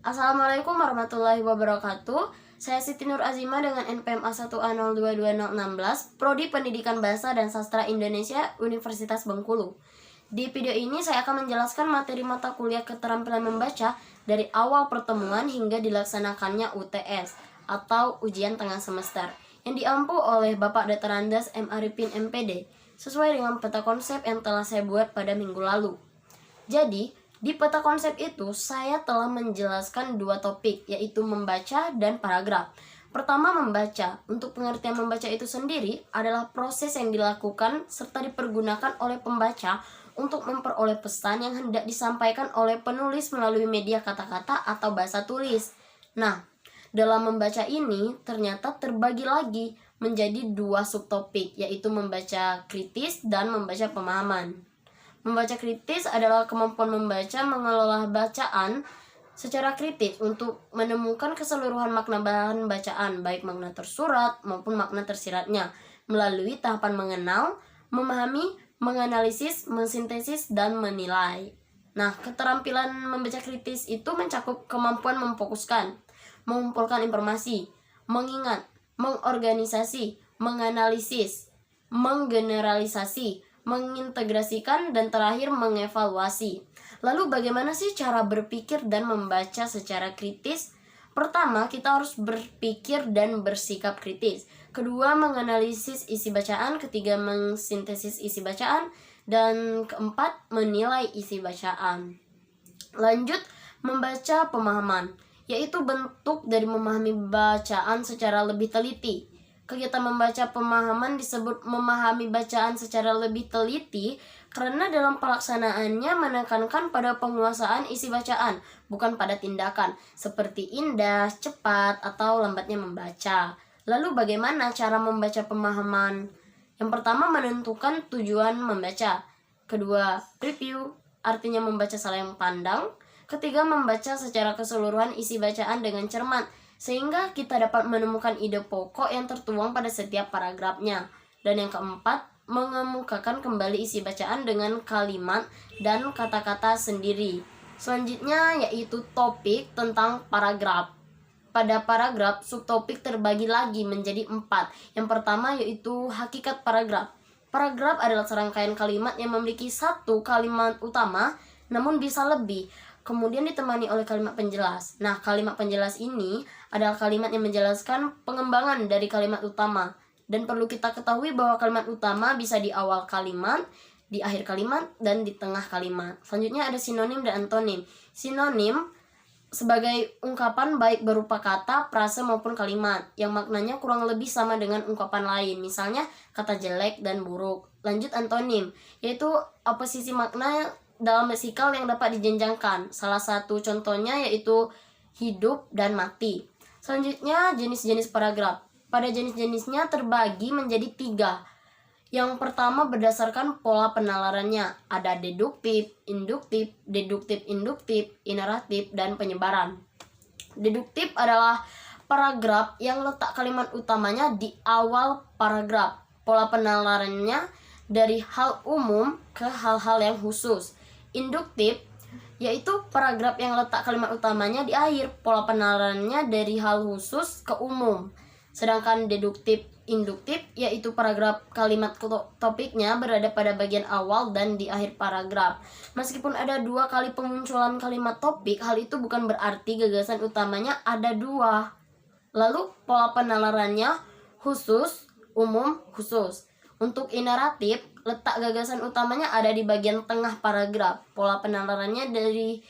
Assalamualaikum warahmatullahi wabarakatuh. Saya Siti Nur Azima dengan NPM A1A022016, Prodi Pendidikan Bahasa dan Sastra Indonesia, Universitas Bengkulu. Di video ini saya akan menjelaskan materi mata kuliah keterampilan membaca dari awal pertemuan hingga dilaksanakannya UTS atau ujian tengah semester yang diampu oleh Bapak Dr. Andas M. Arifin MPD sesuai dengan peta konsep yang telah saya buat pada minggu lalu. Jadi, di peta konsep itu, saya telah menjelaskan dua topik, yaitu membaca dan paragraf. Pertama, membaca. Untuk pengertian membaca itu sendiri adalah proses yang dilakukan serta dipergunakan oleh pembaca untuk memperoleh pesan yang hendak disampaikan oleh penulis melalui media kata-kata atau bahasa tulis. Nah, dalam membaca ini ternyata terbagi lagi menjadi dua subtopik, yaitu membaca kritis dan membaca pemahaman. Membaca kritis adalah kemampuan membaca mengelola bacaan secara kritis untuk menemukan keseluruhan makna bahan bacaan, baik makna tersurat maupun makna tersiratnya, melalui tahapan mengenal, memahami, menganalisis, mensintesis, dan menilai. Nah, keterampilan membaca kritis itu mencakup kemampuan memfokuskan, mengumpulkan informasi, mengingat, mengorganisasi, menganalisis, menggeneralisasi, mengintegrasikan, dan terakhir mengevaluasi. Lalu bagaimana sih cara berpikir dan membaca secara kritis? Pertama, kita harus berpikir dan bersikap kritis. Kedua, menganalisis isi bacaan. Ketiga, mensintesis isi bacaan. Dan keempat, menilai isi bacaan. Lanjut, membaca pemahaman, yaitu bentuk dari memahami bacaan secara lebih teliti. Kegiatan membaca pemahaman disebut memahami bacaan secara lebih teliti karena dalam pelaksanaannya menekankan pada penguasaan isi bacaan, bukan pada tindakan seperti indah, cepat, atau lambatnya membaca. Lalu bagaimana cara membaca pemahaman? Yang pertama, menentukan tujuan membaca. Kedua, review, artinya membaca saling pandang. Ketiga, membaca secara keseluruhan isi bacaan dengan cermat, sehingga kita dapat menemukan ide pokok yang tertuang pada setiap paragrafnya. Dan yang keempat, mengemukakan kembali isi bacaan dengan kalimat dan kata-kata sendiri. Selanjutnya yaitu topik tentang paragraf. Pada paragraf, subtopik terbagi lagi menjadi 4. Yang pertama yaitu hakikat paragraf. Paragraf adalah serangkaian kalimat yang memiliki satu kalimat utama, namun bisa lebih, kemudian ditemani oleh kalimat penjelas. Nah, kalimat penjelas ini adalah kalimat yang menjelaskan pengembangan dari kalimat utama. Dan perlu kita ketahui bahwa kalimat utama bisa di awal kalimat, di akhir kalimat, dan di tengah kalimat. Selanjutnya ada sinonim dan antonim. Sinonim sebagai ungkapan baik berupa kata, frase maupun kalimat yang maknanya kurang lebih sama dengan ungkapan lain, misalnya kata jelek dan buruk. Lanjut antonim, yaitu oposisi makna dalam leksikal yang dapat dijenjangkan. Salah satu contohnya yaitu hidup dan mati. Selanjutnya jenis-jenis paragraf. Pada jenis-jenisnya terbagi menjadi 3. Yang pertama berdasarkan pola penalarannya. Ada deduktif, induktif, deduktif-induktif, ineratif, dan penyebaran. Deduktif adalah paragraf yang letak kalimat utamanya di awal paragraf. Pola penalarannya dari hal umum ke hal-hal yang khusus. Induktif yaitu paragraf yang letak kalimat utamanya di akhir, pola penalarannya dari hal khusus ke umum. Sedangkan deduktif induktif yaitu paragraf kalimat topiknya berada pada bagian awal dan di akhir paragraf. Meskipun ada 2 kali pemunculan kalimat topik, hal itu bukan berarti gagasan utamanya ada 2. Lalu pola penalarannya khusus, umum, khusus. Untuk ineratif, letak gagasan utamanya ada di bagian tengah paragraf. Pola penalarannya dari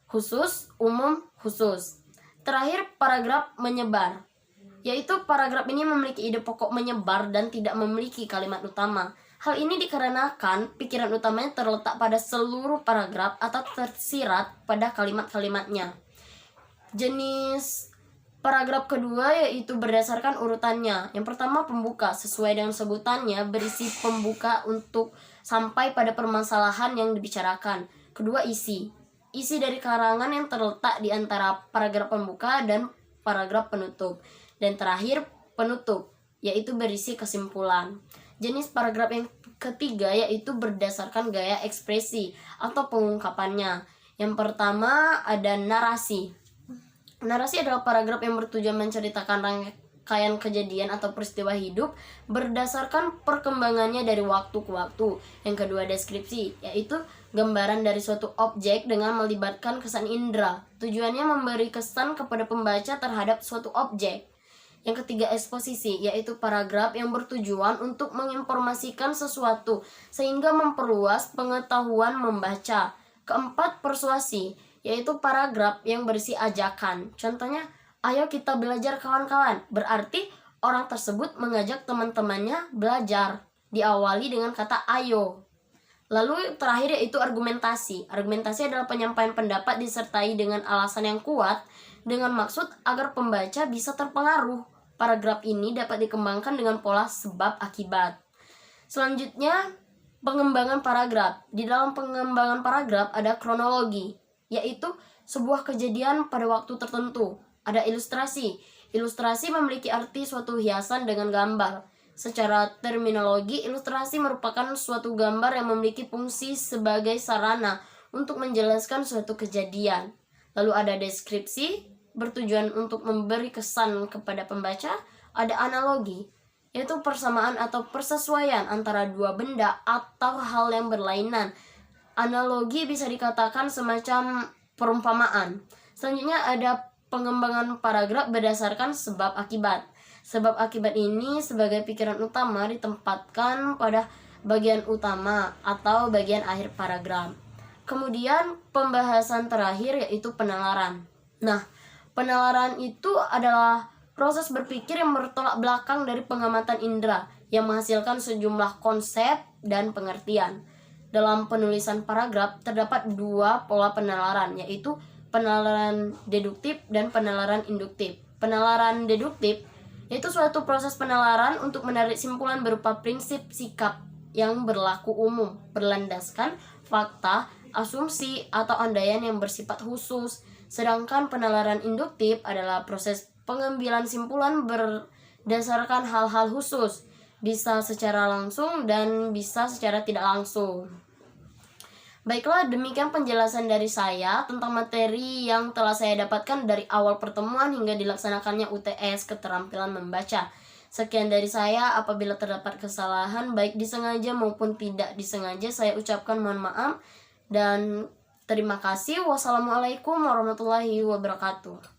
khusus, umum, khusus. Terakhir, paragraf menyebar, yaitu paragraf ini memiliki ide pokok menyebar dan tidak memiliki kalimat utama. Hal ini dikarenakan pikiran utamanya terletak pada seluruh paragraf atau tersirat pada kalimat-kalimatnya. Jenis paragraf kedua yaitu berdasarkan urutannya. Yang pertama pembuka, sesuai dengan sebutannya berisi pembuka untuk sampai pada permasalahan yang dibicarakan. Kedua isi dari karangan yang terletak di antara paragraf pembuka dan paragraf penutup. Dan terakhir penutup, yaitu berisi kesimpulan. Jenis paragraf yang ketiga yaitu berdasarkan gaya ekspresi atau pengungkapannya. Yang pertama ada narasi. Narasi adalah paragraf yang bertujuan menceritakan rangkaian kejadian atau peristiwa hidup berdasarkan perkembangannya dari waktu ke waktu. Yang kedua, deskripsi, yaitu gambaran dari suatu objek dengan melibatkan kesan indera. Tujuannya memberi kesan kepada pembaca terhadap suatu objek. Yang ketiga, eksposisi, yaitu paragraf yang bertujuan untuk menginformasikan sesuatu sehingga memperluas pengetahuan membaca. Keempat, persuasi, yaitu paragraf yang berisi ajakan. Contohnya, ayo kita belajar kawan-kawan. Berarti orang tersebut mengajak teman-temannya belajar. Diawali dengan kata ayo. Lalu terakhir yaitu argumentasi. Argumentasi adalah penyampaian pendapat disertai dengan alasan yang kuat dengan maksud agar pembaca bisa terpengaruh. Paragraf ini dapat dikembangkan dengan pola sebab akibat. Selanjutnya, pengembangan paragraf. Di dalam pengembangan paragraf ada kronologi, yaitu sebuah kejadian pada waktu tertentu. Ada ilustrasi. Ilustrasi memiliki arti suatu hiasan dengan gambar. Secara terminologi, ilustrasi merupakan suatu gambar yang memiliki fungsi sebagai sarana untuk menjelaskan suatu kejadian. Lalu ada deskripsi, bertujuan untuk memberi kesan kepada pembaca. Ada analogi, yaitu persamaan atau persesuaian antara dua benda atau hal yang berlainan. Analogi bisa dikatakan semacam perumpamaan. Selanjutnya ada pengembangan paragraf berdasarkan sebab akibat. Sebab akibat ini sebagai pikiran utama ditempatkan pada bagian utama atau bagian akhir paragraf. Kemudian pembahasan terakhir yaitu penalaran. Nah, penalaran itu adalah proses berpikir yang bertolak belakang dari pengamatan indera yang menghasilkan sejumlah konsep dan pengertian. Dalam penulisan paragraf terdapat dua pola penalaran, yaitu penalaran deduktif dan penalaran induktif. Penalaran deduktif yaitu suatu proses penalaran untuk menarik simpulan berupa prinsip sikap yang berlaku umum, berlandaskan fakta, asumsi, atau andaian yang bersifat khusus. Sedangkan penalaran induktif adalah proses pengambilan simpulan berdasarkan hal-hal khusus, bisa secara langsung dan bisa secara tidak langsung. Baiklah, demikian penjelasan dari saya tentang materi yang telah saya dapatkan dari awal pertemuan hingga dilaksanakannya UTS keterampilan membaca. Sekian dari saya, apabila terdapat kesalahan baik disengaja maupun tidak disengaja, saya ucapkan mohon maaf dan terima kasih. Wassalamualaikum warahmatullahi wabarakatuh.